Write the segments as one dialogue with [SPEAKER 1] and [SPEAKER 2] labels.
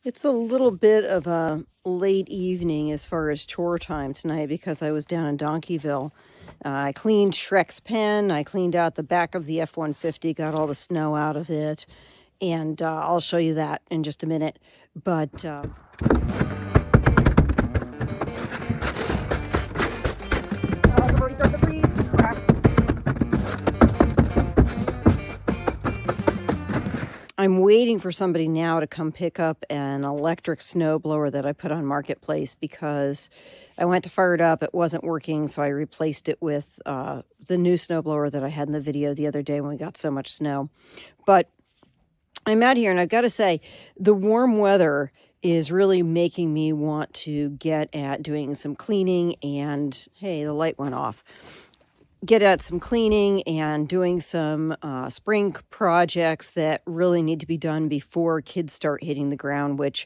[SPEAKER 1] It's a little bit of a late evening as far as chore time tonight because I was down in Donkeyville. I cleaned Shrek's pen. I cleaned out the back of the F-150, got all the snow out of it. And I'll show you that in just a minute. But I've already started to freeze. Crap. I'm waiting for somebody now to come pick up an electric snow blower that I put on Marketplace because I went to fire it up. It wasn't working, so I replaced it with the new snow blower that I had in the video the other day when we got so much snow. But I'm out here, and I've got to say, the warm weather is really making me want to get at doing some cleaning. And hey, the light went off. Get at some cleaning and doing some spring projects that really need to be done before kids start hitting the ground, which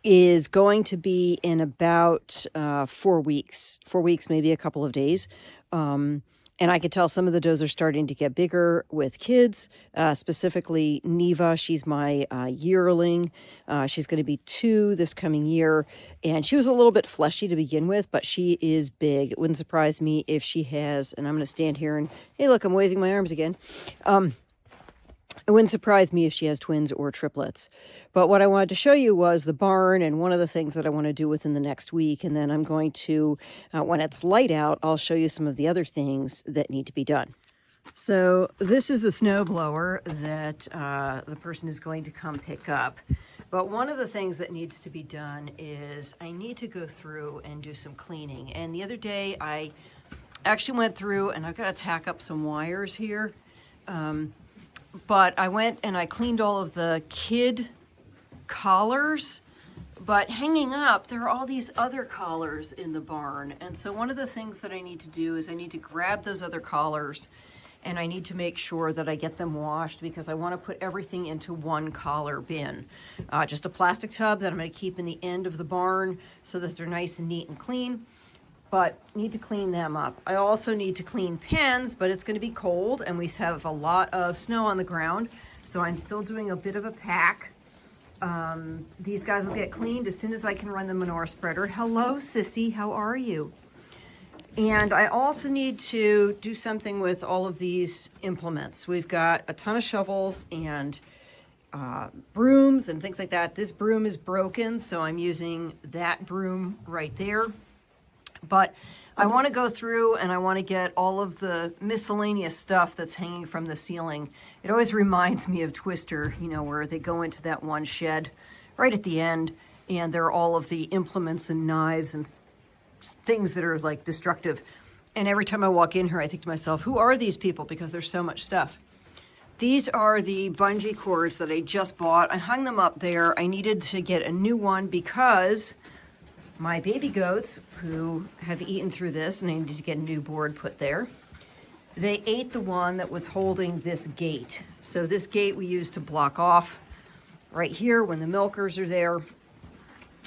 [SPEAKER 1] is going to be in about 4 weeks. 4 weeks, maybe a couple of days. And I could tell some of the does are starting to get bigger with kids, specifically Neva. She's my yearling. She's going to be 2 this coming year. And she was a little bit fleshy to begin with, but she is big. It wouldn't surprise me if she has, and I'm going to stand here and, hey, look, I'm waving my arms again. It wouldn't surprise me if she has twins or triplets. But what I wanted to show you was the barn and one of the things that I want to do within the next week. And then I'm going to, when it's light out, I'll show you some of the other things that need to be done. So this is the snow blower that the person is going to come pick up. But one of the things that needs to be done is I need to go through and do some cleaning. And the other day I actually went through, and I've got to tack up some wires here. But I went and I cleaned all of the kid collars, but hanging up, there are all these other collars in the barn. And so one of the things that I need to do is I need to grab those other collars and I need to make sure that I get them washed because I want to put everything into one collar bin. Just a plastic tub that I'm going to keep in the end of the barn so that they're nice and neat and clean. But need to clean them up. I also need to clean pens, but it's going to be cold and we have a lot of snow on the ground. So I'm still doing a bit of a pack. These guys will get cleaned as soon as I can run the manure spreader. Hello, Sissy, how are you? And I also need to do something with all of these implements. We've got a ton of shovels and brooms and things like that. This broom is broken, so I'm using that broom right there. But I want to go through and I want to get all of the miscellaneous stuff that's hanging from the ceiling. It always reminds me of Twister, you know, where they go into that one shed right at the end and there are all of the implements and knives and things that are like destructive. And every time I walk in here, I think to myself, who are these people? Because there's so much stuff. These are the bungee cords that I just bought. I hung them up there. I needed to get a new one because my baby goats, who have eaten through this, and I needed to get a new board put there, they ate the one that was holding this gate. So this gate we use to block off right here when the milkers are there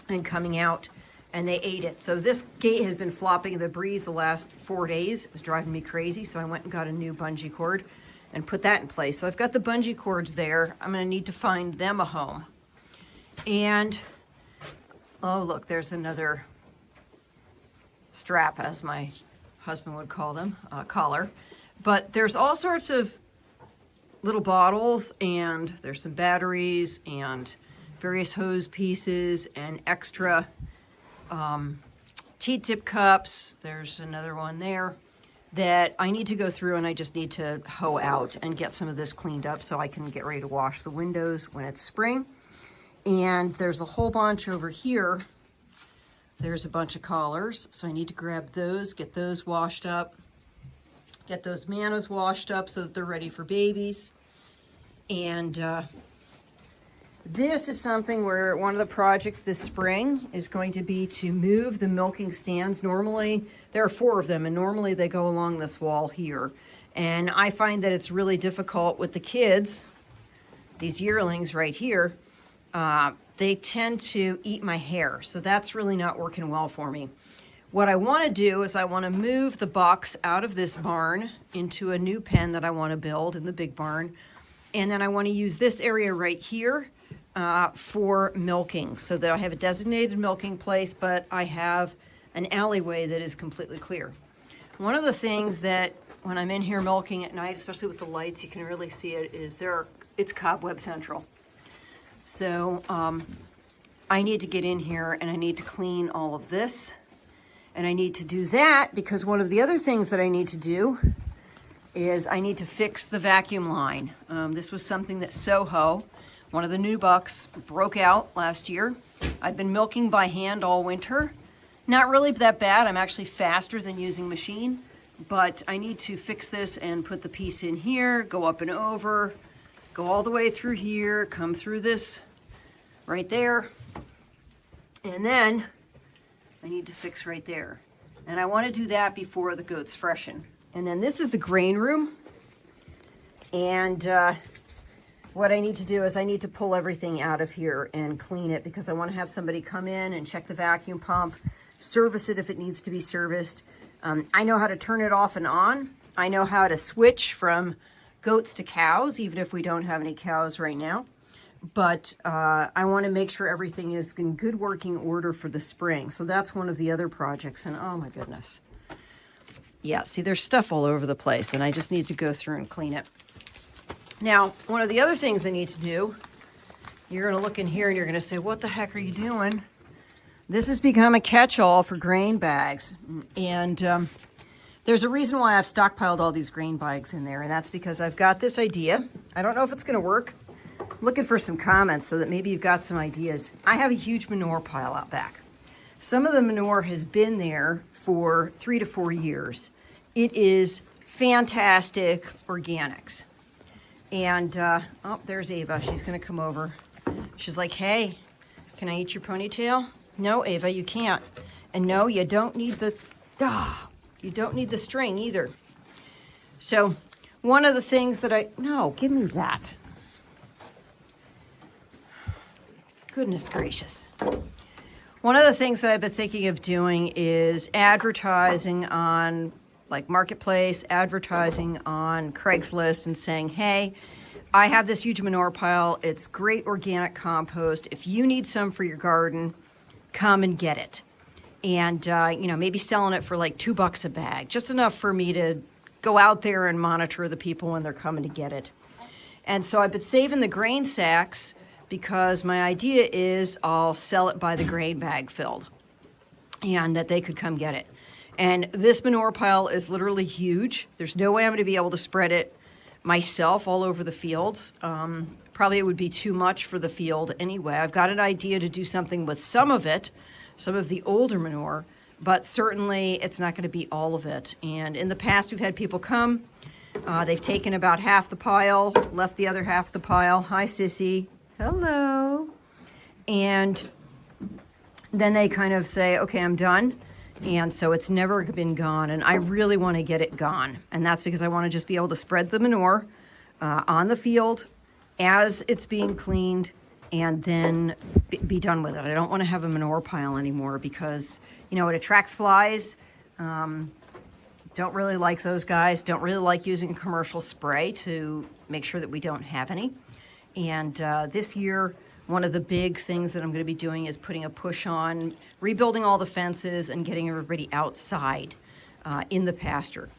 [SPEAKER 1] and coming out, and they ate it. So this gate has been flopping in the breeze the last 4 days. It was driving me crazy, so I went and got a new bungee cord and put that in place. So I've got the bungee cords there. I'm going to need to find them a home. And oh, look, there's another strap, as my husband would call them, collar. But there's all sorts of little bottles, and there's some batteries and various hose pieces and extra T-tip cups. There's another one there that I need to go through, and I just need to hoe out and get some of this cleaned up so I can get ready to wash the windows when it's spring. And there's a whole bunch over here. There's a bunch of collars, so I need to grab those, get those washed up, get those manas washed up so that they're ready for babies. And this is something where one of the projects this spring is going to be to move the milking stands. Normally, there are 4 of them, and normally they go along this wall here. And I find that it's really difficult with the kids, these yearlings right here. They tend to eat my hair, so that's really not working well for me. What I want to do is I want to move the box out of this barn into a new pen that I want to build in the big barn. And then I want to use this area right here for milking, so that I have a designated milking place, but I have an alleyway that is completely clear. One of the things that when I'm in here milking at night, especially with the lights, you can really see it, is it's cobweb central. So I need to get in here and I need to clean all of this. And I need to do that because one of the other things that I need to do is I need to fix the vacuum line. This was something that Soho, one of the new bucks, broke out last year. I've been milking by hand all winter. Not really that bad. I'm actually faster than using machine, but I need to fix this and put the piece in here, go up and over, go all the way through here, come through this right there, and then I need to fix right there. And I want to do that before the goats freshen. And then this is the grain room. And what I need to do is I need to pull everything out of here and clean it because I want to have somebody come in and check the vacuum pump, service it if it needs to be serviced. I know how to turn it off and on. I know how to switch from goats to cows, even if we don't have any cows right now. But I want to make sure everything is in good working order for the spring. So that's one of the other projects. And oh my goodness. Yeah, see, there's stuff all over the place, and I just need to go through and clean it. Now, one of the other things I need to do, you're going to look in here and you're going to say, what the heck are you doing? This has become a catch-all for grain bags. And there's a reason why I've stockpiled all these grain bags in there, and that's because I've got this idea. I don't know if it's going to work. I'm looking for some comments so that maybe you've got some ideas. I have a huge manure pile out back. Some of the manure has been there for 3 to 4 years. It is fantastic organics. And, oh, there's Ava. She's going to come over. She's like, hey, can I eat your ponytail? No, Ava, you can't. And no, you don't need the string either. So one of the things that no, give me that. Goodness gracious. One of the things that I've been thinking of doing is advertising on like Marketplace, advertising on Craigslist and saying, hey, I have this huge manure pile. It's great organic compost. If you need some for your garden, come and get it. And, maybe selling it for like $2 a bag, just enough for me to go out there and monitor the people when they're coming to get it. And so I've been saving the grain sacks because my idea is I'll sell it by the grain bag filled and that they could come get it. And this manure pile is literally huge. There's no way I'm going to be able to spread it myself all over the fields. Probably it would be too much for the field anyway. I've got an idea to do something with some of it, some of the older manure, but certainly it's not going to be all of it. And in the past, we've had people come. They've taken about half the pile, left the other half the pile. Hi, Sissy. Hello. And then they kind of say, okay, I'm done. And so it's never been gone. And I really want to get it gone. And that's because I want to just be able to spread the manure on the field as it's being cleaned and then be done with it. I don't want to have a manure pile anymore because, it attracts flies. Don't really like those guys. Don't really like using commercial spray to make sure that we don't have any. And this year, one of the big things that I'm going to be doing is putting a push on rebuilding all the fences and getting everybody outside in the pasture.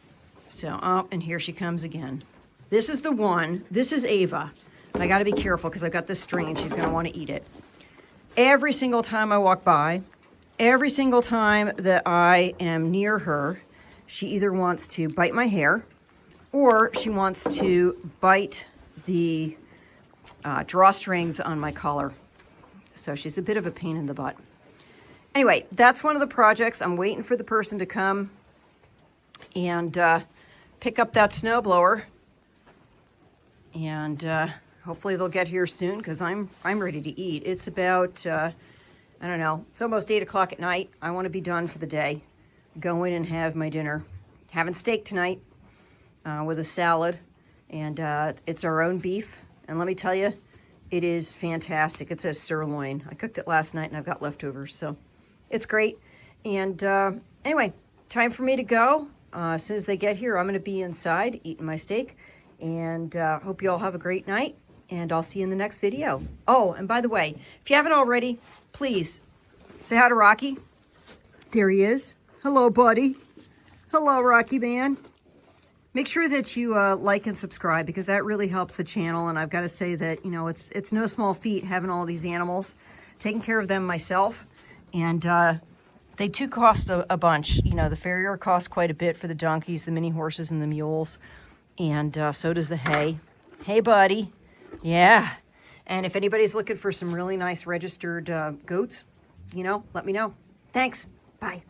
[SPEAKER 1] So, and here she comes again. This is the one. This is Ava. And I got to be careful because I've got this string and she's going to want to eat it. Every single time I walk by, every single time that I am near her, she either wants to bite my hair or she wants to bite the drawstrings on my collar. So she's a bit of a pain in the butt. Anyway, that's one of the projects. I'm waiting for the person to come and pick up that snowblower. And hopefully they'll get here soon because I'm ready to eat. It's about, I don't know, it's almost 8 o'clock at night. I want to be done for the day. Go in and have my dinner. Having steak tonight with a salad. And it's our own beef. And let me tell you, it is fantastic. It's a sirloin. I cooked it last night and I've got leftovers, so it's great. And anyway, time for me to go. As soon as they get here, I'm going to be inside eating my steak. And hope you all have a great night. And I'll see you in the next video. Oh, and by the way, if you haven't already, please say hi to Rocky. There he is. Hello, buddy. Hello, Rocky man. Make sure that you like and subscribe, because that really helps the channel. And I've got to say that, you know, it's no small feat having all these animals, taking care of them myself. And they too cost a bunch. You know, the farrier costs quite a bit for the donkeys, the mini horses, and the mules. And so does the hay. Hey, buddy. Yeah. And if anybody's looking for some really nice registered goats, you know, let me know. Thanks. Bye.